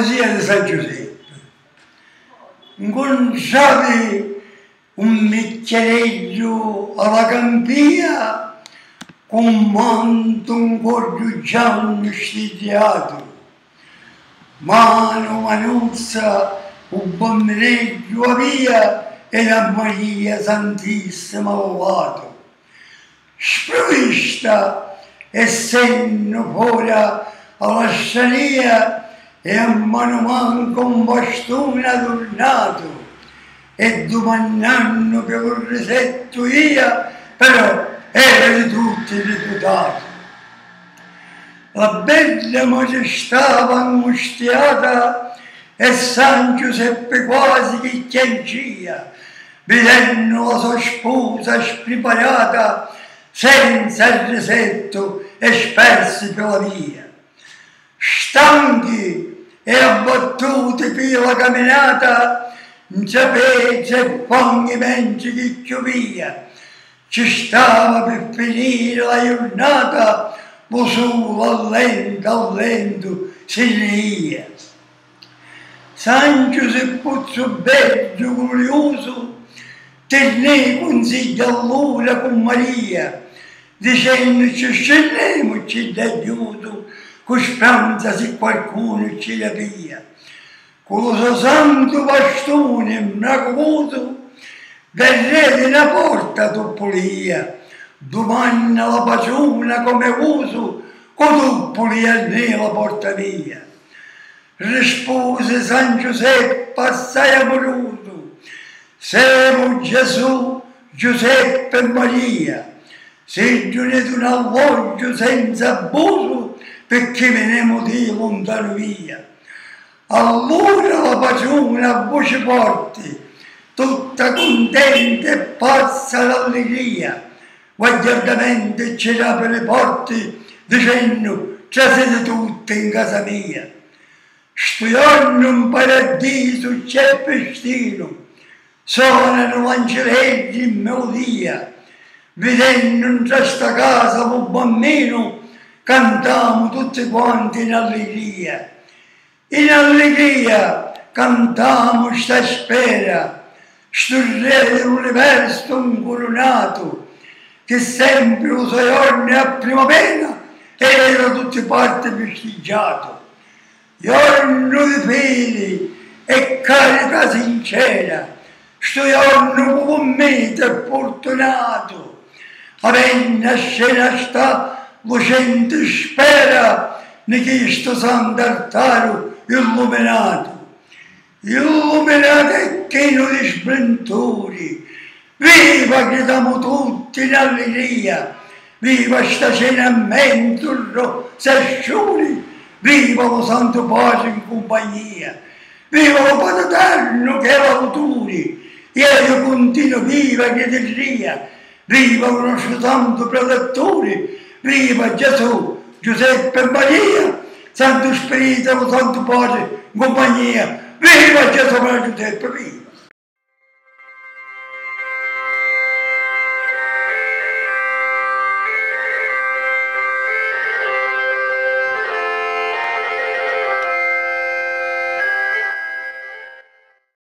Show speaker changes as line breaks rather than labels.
Poesia di San Giuseppe. Incontravi un micchiereggio alla campia con manto un cordio giallo stigliato, mano manuzza un bambineggio a via e la Maria Santissima lovato. Sprovvista e senno fuori alla sciania e a mano manco un bastone adornato e domandando che lo risetto io, però era di tutti reputato. La bella maestà angustiata e San Giuseppe quasi che chiancia, vedendo la sua sposa spreparata senza il risetto e spersi per la via. Stanchi e abbattuti per la camminata, non sapeva e fangi mentre che piovia. Ci stava per finire la giornata, ma solo al lento si ria. San Giuseppuzzo bello, glorioso, tenne consigli allora con Maria, dicendoci scendiamoci d'aiuto, con speranza se qualcuno ci rapia. Con lo suo santo bastone meraviglioso, verrete una porta toppolia, domani la paciona come uso, con toppolia nella porta via. Rispose San Giuseppe assai amoroso, siamo Gesù, Giuseppe e Maria, se giunete un alloggio senza abuso, perché veniamo di lontano via. Allora la paciona a voce forte, tutta contenta e pazza d'allegria, guardamente c'era per le porte, dicendo, già siete tutte in casa mia. Sto giorno in paradiso c'è festino, suonano l'angeleggi in melodia, vedendo in questa casa un bambino, cantiamo tutti quanti in allegria. In allegria cantiamo sta spera, sto re dell'universo incoronato, che sempre lo suoi giorni a primavera era tutti parte festeggiato. Giorno di fede e carità sincera, sto giorno con me e fortunato, avendo a scena sta lucente spera di questo santo altare illuminato. Illuminato e pieno di splendori, viva gridiamo tutti in allegria, viva sta cena a mentorro s'asciuri, viva lo santo pace in compagnia, viva lo Padre eterno che è l'autore, e io continuo viva che viva il nostro santo protettore, viva Gesù, Giuseppe e Maria, Santo Spirito, lo Santo Padre in compagnia, viva Gesù e Giuseppe, viva!